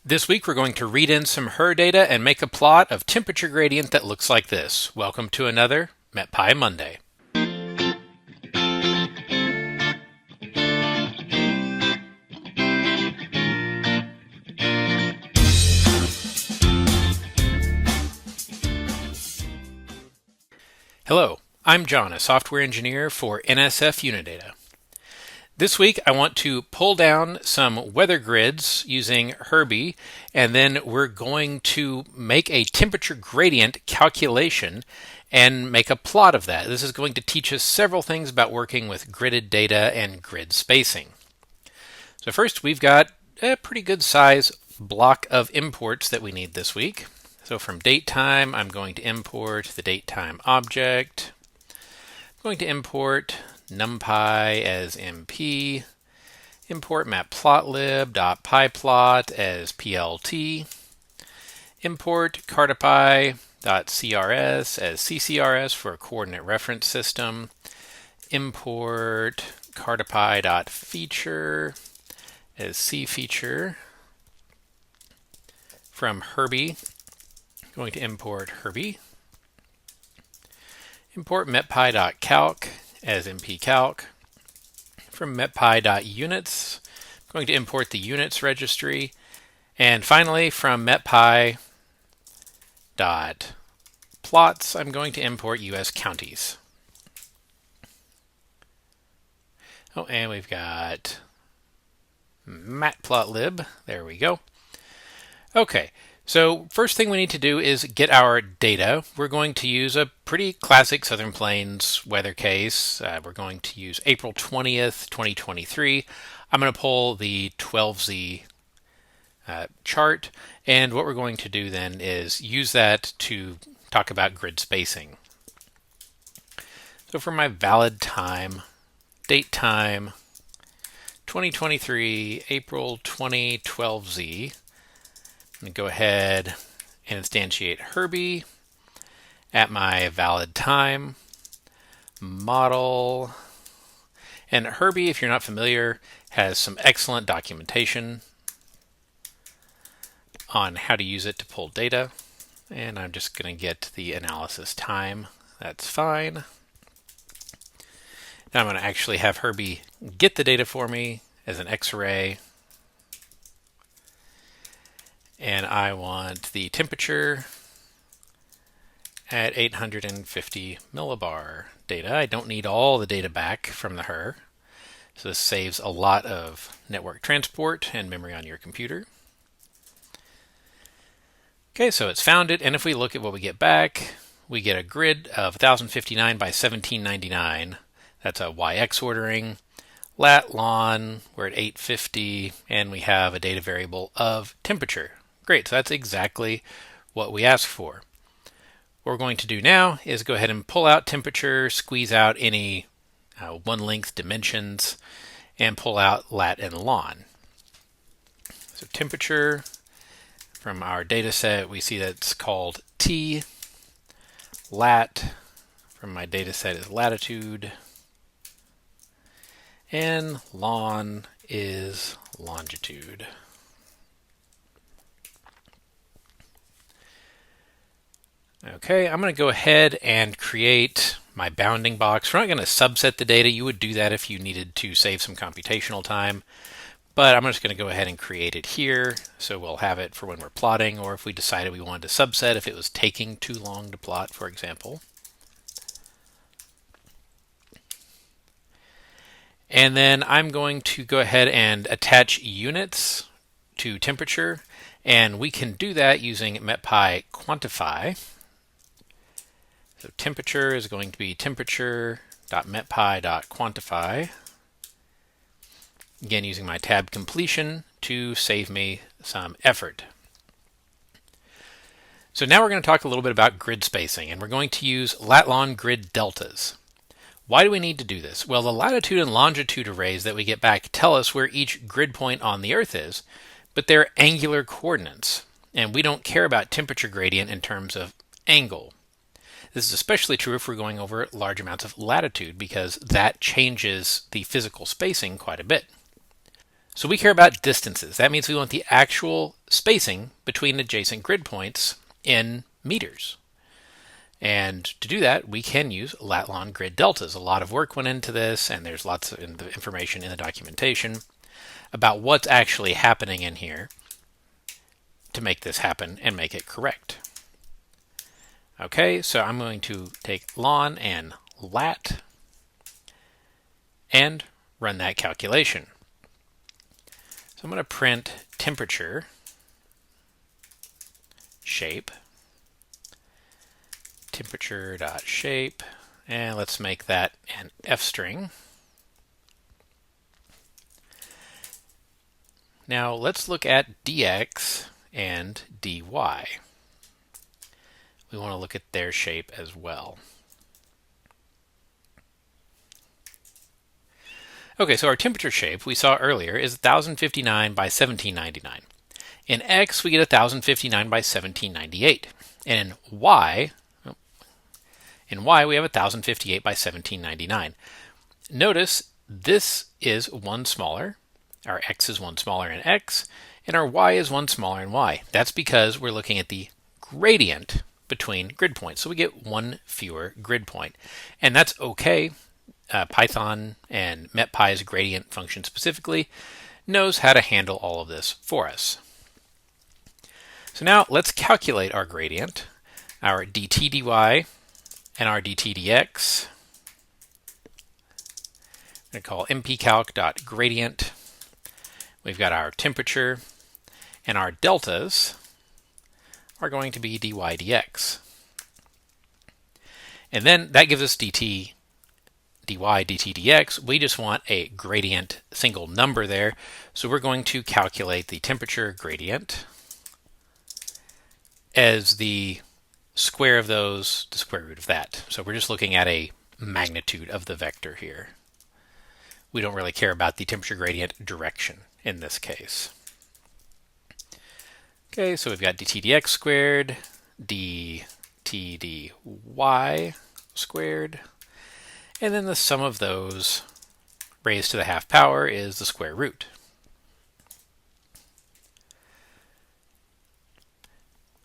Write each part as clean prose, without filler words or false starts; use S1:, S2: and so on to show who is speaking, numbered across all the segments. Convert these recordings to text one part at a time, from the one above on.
S1: This week we're going to read in some HRRR data and make a plot of temperature gradient that looks like this. Welcome to another MetPy Monday. Hello, I'm John, a software engineer for NSF Unidata. This week I want to pull down some weather grids using HRRB, and then we're going to make a temperature gradient calculation and make a plot of that. This is going to teach us several things about working with gridded data and grid spacing. So first we've got a pretty good size block of imports that we need this week. So from datetime, I'm going to import the datetime object. I'm going to import numpy as mp, import matplotlib.pyplot as plt, import cartopy.crs as ccrs for a coordinate reference system, import cartopy.feature as cfeature from HRRB. Going to import HRRB, import metpy.calc as mpcalc. From metpy.units, I'm going to import the units registry. And finally, from metpy.plots, I'm going to import US counties. Oh, and we've got matplotlib. There we go. Okay. So first thing we need to do is get our data. We're going to use a pretty classic Southern Plains weather case. We're going to use April 20th, 2023. I'm going to pull the 12Z chart, and what we're going to do then is use that to talk about grid spacing. So for my valid time, date time, 2023, April 2012Z, I'm going to go ahead and instantiate HRRB at my valid time, model. And HRRB, if you're not familiar, has some excellent documentation on how to use it to pull data. And I'm just going to get the analysis time. That's fine. Now I'm going to actually have HRRB get the data for me as an Xarray. And I want the temperature at 850 millibar data. I don't need all the data back from the HRRR, so this saves a lot of network transport and memory on your computer. Okay, so it's found it, and if we look at what we get back, we get a grid of 1059 by 1799. That's a YX ordering. Lat, lon, we're at 850, and we have a data variable of temperature. Great, so that's exactly what we asked for. What we're going to do now is go ahead and pull out temperature, squeeze out any one length dimensions, and pull out lat and lon. So temperature from our data set, we see that's called T. Lat from my data set is latitude. And lon is longitude. Okay, I'm going to go ahead and create my bounding box. We're not going to subset the data. You would do that if you needed to save some computational time. But I'm just going to go ahead and create it here. So we'll have it for when we're plotting, or if we decided we wanted to subset if it was taking too long to plot, for example. And then I'm going to go ahead and attach units to temperature. And we can do that using MetPy quantify. So temperature is going to be temperature.metpy.quantify. Again, using my tab completion to save me some effort. So now we're going to talk a little bit about grid spacing, and we're going to use lat-lon grid deltas. Why do we need to do this? Well, the latitude and longitude arrays that we get back tell us where each grid point on the Earth is, but they're angular coordinates, and we don't care about temperature gradient in terms of angle. This is especially true if we're going over large amounts of latitude, because that changes the physical spacing quite a bit. So we care about distances. That means we want the actual spacing between adjacent grid points in meters. And to do that, we can use lat-long grid deltas. A lot of work went into this, and there's lots of information in the documentation about what's actually happening in here to make this happen and make it correct. Okay, so I'm going to take ln and lat and run that calculation. So I'm going to print temperature shape, temperature.shape, and let's make that an F string. Now let's look at dx and dy. We want to look at their shape as well. Okay, so our temperature shape we saw earlier is 1059 by 1799. In X, we get 1059 by 1798. And in Y, we have 1058 by 1799. Notice this is one smaller. Our X is one smaller in X, and our Y is one smaller in Y. That's because we're looking at the gradient between grid points. So we get one fewer grid point. And that's okay. Python and MetPy's gradient function specifically knows how to handle all of this for us. So now let's calculate our gradient, our dt dy and our dt dx. I'm going to call mpcalc.gradient. We've got our temperature, and our deltas are going to be dy dx. And then that gives us dt dy dt dx. We just want a gradient single number there, so we're going to calculate the temperature gradient as the square of those, the square root of that. So we're just looking at a magnitude of the vector here. We don't really care about the temperature gradient direction in this case. Okay, so we've got dt dx squared, dt dy squared, and then the sum of those raised to the half power is the square root.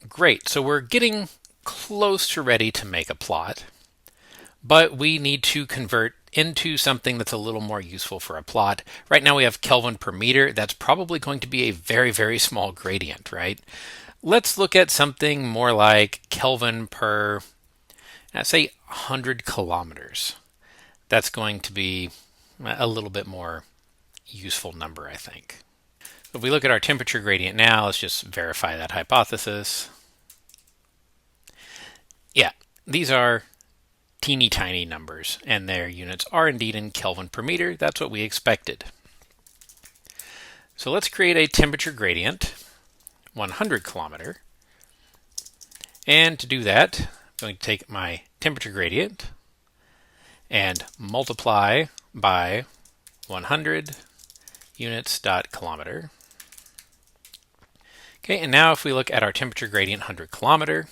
S1: Great, so we're getting close to ready to make a plot, but we need to convert into something that's a little more useful for a plot. Right now we have Kelvin per meter. That's probably going to be a very, very small gradient, right? Let's look at something more like Kelvin per, say, 100 kilometers. That's going to be a little bit more useful number, I think. If we look at our temperature gradient now, let's just verify that hypothesis. Yeah, these are teeny tiny numbers, and their units are indeed in Kelvin per meter. That's what we expected. So let's create a temperature gradient, 100 kilometer. And to do that, I'm going to take my temperature gradient and multiply by 100 units dot kilometer. Okay, and now if we look at our temperature gradient 100 kilometer,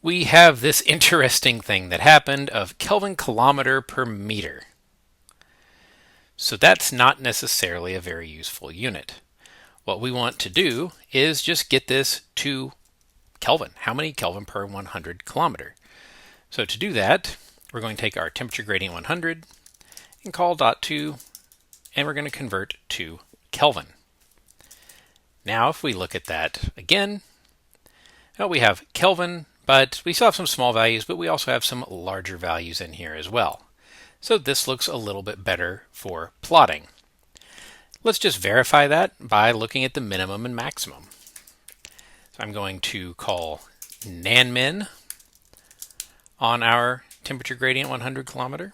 S1: we have this interesting thing that happened of Kelvin kilometer per meter. So that's not necessarily a very useful unit. What we want to do is just get this to Kelvin. How many Kelvin per 100 kilometer? So to do that, we're going to take our temperature gradient 100 and call .2, and we're going to convert to Kelvin. Now if we look at that again, well, we have Kelvin, but we still have some small values, but we also have some larger values in here as well. So this looks a little bit better for plotting. Let's just verify that by looking at the minimum and maximum. So I'm going to call nanmin on our temperature gradient 100 kilometer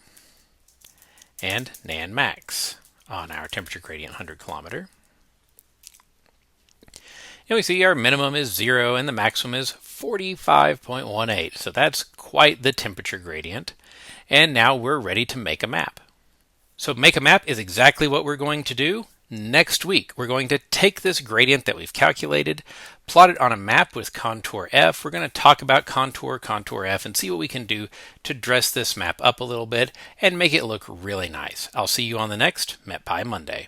S1: and nanmax on our temperature gradient 100 kilometer. And we see our minimum is 0 and the maximum is 45.18. So that's quite the temperature gradient. And now we're ready to make a map. So make a map is exactly what we're going to do. Next week, we're going to take this gradient that we've calculated, plot it on a map with contour F. We're going to talk about contour F, and see what we can do to dress this map up a little bit and make it look really nice. I'll see you on the next MetPy Monday.